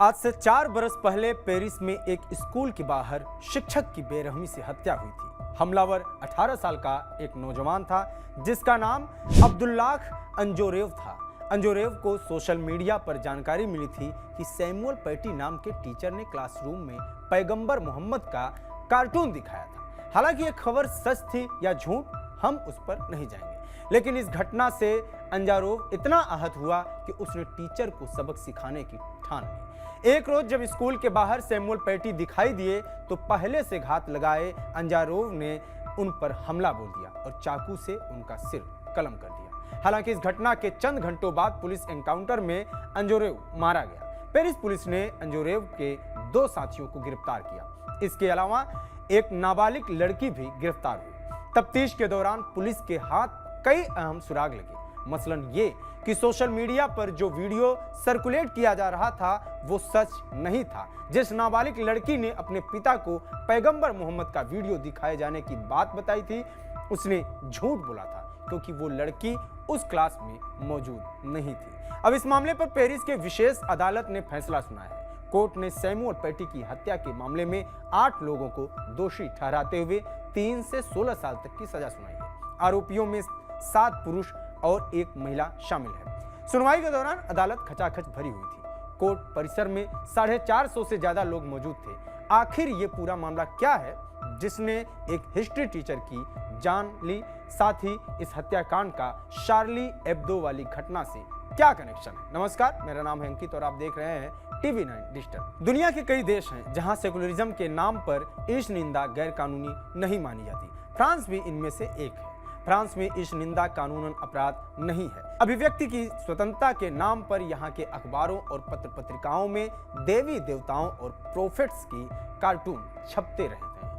आज से 4 बरस पहले पेरिस में एक स्कूल के बाहर शिक्षक की बेरहमी से हत्या हुई थी। हमलावर 18 साल का एक नौजवान था जिसका नाम अब्दुल्लाह अंजोरेव था। अंजोरेव को सोशल मीडिया पर जानकारी मिली थी कि सैमुअल पैटी नाम के टीचर ने क्लासरूम में पैगंबर मोहम्मद का कार्टून दिखाया था। हालांकि यह खबर सच थी या झूठ हम उस पर नहीं जाएंगे, लेकिन इस घटना से अंजारोव इतना आहत हुआ कि उसने टीचर को सबक सिखाने की ठान ली। एक रोज जब स्कूल के बाहर सैमुअल पैटी दिखाई दिए तो पहले से घात लगाए अंजारोव ने उन पर हमला बोल दिया और चाकू से उनका सिर कलम कर दिया। हालांकि इस घटना के चंद घंटों बाद पुलिस एनकाउंटर में अंजोरेव मारा गया। पेरिस पुलिस ने अंजोरेव के 2 साथियों को गिरफ्तार किया। इसके अलावा एक नाबालिग लड़की भी गिरफ्तार हुई। तफ्तीश के दौरान पुलिस के हाथ कई अहम सुराग लगे, मसलन ये कि सोशल मीडिया पर जो वीडियो सर्कुलेट किया जा रहा था वो सच नहीं था। जिस नाबालिग लड़की ने अपने पिता को पैगंबर मोहम्मद का वीडियो दिखाए जाने की बात बताई थी उसने झूठ बोला था, क्योंकि वो लड़की उस क्लास में मौजूद नहीं थी। अब इस मामले पर पेरिस के विशेष अदालत ने फैसला सुनाया है। कोर्ट ने सैमुअल पैटी की हत्या के मामले में 8 लोगों को दोषी ठहराते हुए 3 से 16 साल तक की सजा सुनाई है। आरोपियों में 7 पुरुष और 1 महिला शामिल है। सुनवाई के दौरान अदालत खचाखच भरी हुई थी। कोर्ट परिसर में 450 से ज्यादा लोग मौजूद थे। आखिर ये पूरा मामला क्या है जिसने एक हिस्ट्री टीचर की जान ली, साथ ही इस हत्याकांड का शार्ली एब्दो वाली घटना से क्या कनेक्शन है। नमस्कार, मेरा नाम है अंकित और आप देख रहे हैं TV9 डिजिटल। दुनिया के कई देश हैं जहां सेकुलरिज्म के नाम पर ईश निंदा गैर कानूनी नहीं मानी जाती। फ्रांस भी इनमें से एक है। फ्रांस में ईश निंदा कानूनन अपराध नहीं है। अभिव्यक्ति की स्वतंत्रता के नाम पर यहाँ के अखबारों और पत्र पत्रिकाओं में देवी देवताओं और प्रोफेट्स की कार्टून छपते रहते हैं।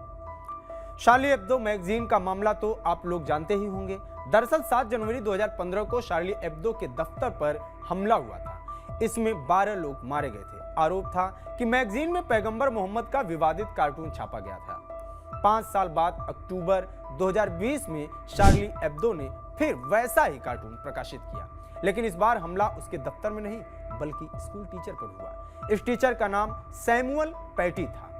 शार्ली एब्दो मैगजीन का मामला तो आप लोग जानते ही होंगे। दरअसल 7 जनवरी 2015 को शार्ली एब्दो के दफ्तर पर हमला हुआ था। इसमें 12 लोग मारे गए थे। आरोप था कि मैगजीन में पैगंबर मोहम्मद का विवादित कार्टून छापा गया था। 5 साल बाद अक्टूबर 2020 में शार्ली एब्दो ने फिर वैसा ही कार्टून प्रकाशित किया, लेकिन इस बार हमला उसके दफ्तर में नहीं बल्कि स्कूल टीचर पर हुआ। इस टीचर का नाम सैमुअल पैटी था।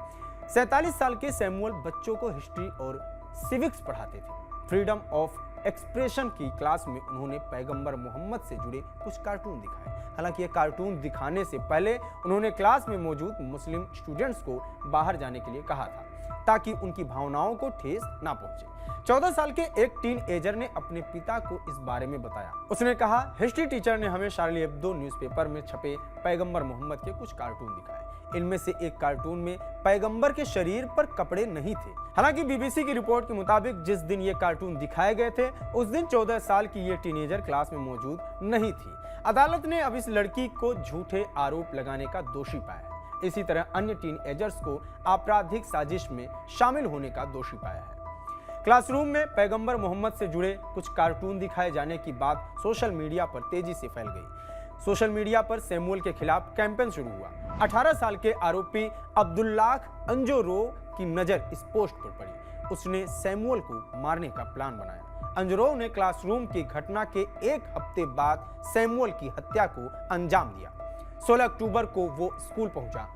47 साल के सैमुअल बच्चों को हिस्ट्री और सिविक्स पढ़ाते थे। फ्रीडम ऑफ एक्सप्रेशन की क्लास में उन्होंने पैगंबर मोहम्मद से जुड़े कुछ कार्टून दिखाए। हालांकि ये कार्टून दिखाने से पहले उन्होंने क्लास में मौजूद मुस्लिम स्टूडेंट्स को बाहर जाने के लिए कहा था ताकि उनकी भावनाओं को ठेस ना पहुंचे। 14 साल के एक टीनएजर ने अपने पिता को इस बारे में बताया। उसने कहा, हिस्ट्री टीचर ने हमें शार्ली एब्दो न्यूज़पेपर में छपे पैगंबर मोहम्मद के कुछ कार्टून दिखाए। इनमें से एक कार्टून में पैगंबर के शरीर पर कपड़े नहीं थे। हालांकि बीबीसी की रिपोर्ट के मुताबिक जिस दिन ये कार्टून दिखाए गए थे उस दिन 14 साल की ये टीनेजर क्लास में मौजूद नहीं थी। अदालत ने अब इस लड़की को झूठे आरोप लगाने का दोषी पाया है। इसी तरह अन्य टीनएजर्स को आपराधिक साजिश में शामिल होने का दोषी पाया है। क्लासरूम में पैगंबर मोहम्मद से जुड़े कुछ कार्टून दिखाए जाने की बात सोशल मीडिया पर तेजी से फैल गई। सोशल मीडिया पर सैमुअल के खिलाफ कैंपेन शुरू हुआ। 18 साल के आरोपी अब्दुल्लाह अंजोरोव की नजर इस पोस्ट पर पड़ी। उसने सैमुअल को मारने का प्लान बनाया। अंजोरोव ने क्लासरूम की घटना के 1 हफ्ते बाद सैमुअल की हत्या को अंजाम दिया। 16 अक्टूबर को वो स्कूल पहुंचा।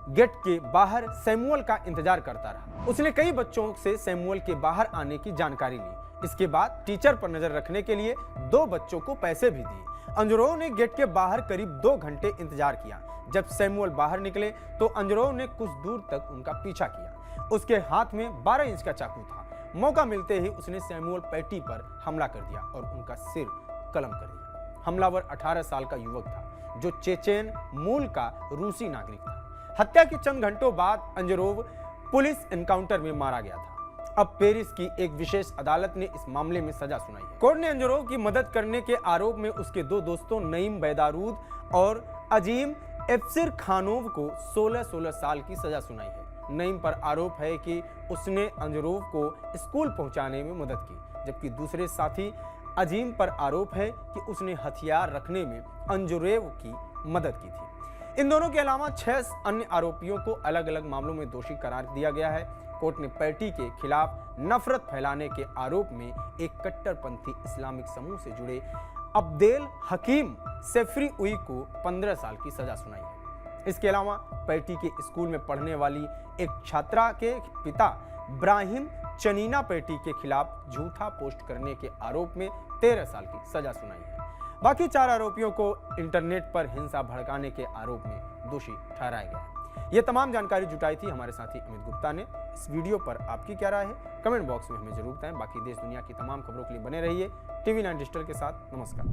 गेट के बाहर सैमुअल का इंतजार करता रहा। उसने कई बच्चों से सैमुअल के बाहर आने की जानकारी ली। इसके बाद टीचर पर नजर रखने के लिए 2 बच्चों को पैसे भी दिए। अंजरोव ने गेट के बाहर करीब 2 घंटे इंतजार किया। जब सैमुअल बाहर निकले तो अंजरोव ने कुछ दूर तक उनका पीछा किया। उसके हाथ में 12 इंच का चाकू था। मौका मिलते ही उसने सैमुअल पैटी पर हमला कर दिया और उनका सिर कलम कर दिया। हमलावर 18 साल का युवक था जो चेचेन मूल का रूसी नागरिक था। हत्या के चंद घंटों बाद अंजरोव पुलिस एनकाउंटर में मारा गया था। अब पेरिस की एक विशेष अदालत ने इस मामले में सजा सुनाई है। कोर्ट ने अंजरोव की मदद करने के आरोप में उसके 2 दोस्तों नईम बैदारूद और अजीम एफ्सिर खानोव को 16-16 साल की सजा सुनाई है। नईम पर आरोप है कि उसने अंजरोव को स्कूल पहुंचाने में मदद की, जबकि दूसरे साथी अजीम पर आरोप है कि उसने हथियार रखने में अंजरोव की मदद की थी। इन दोनों के अलावा 6 अन्य आरोपियों को अलग अलग मामलों में दोषी करार दिया गया है। कोर्ट ने पैटी के खिलाफ नफरत फैलाने के आरोप में एक कट्टरपंथी इस्लामिक समूह से जुड़े अब्देल हकीम सेफरी उई को 15 साल की सजा सुनाई है। इसके अलावा पैटी के स्कूल में पढ़ने वाली एक छात्रा के पिता ब्राहिम चनीना पैटी के खिलाफ झूठा पोस्ट करने के आरोप में 13 साल की सजा सुनाई है। बाकी 4 आरोपियों को इंटरनेट पर हिंसा भड़काने के आरोप में दोषी ठहराया गया है। ये तमाम जानकारी जुटाई थी हमारे साथी अमित गुप्ता ने। इस वीडियो पर आपकी क्या राय है, कमेंट बॉक्स में हमें जरूर बताएं। बाकी देश दुनिया की तमाम खबरों के लिए बने रहिए TV9 डिजिटल के साथ। नमस्कार।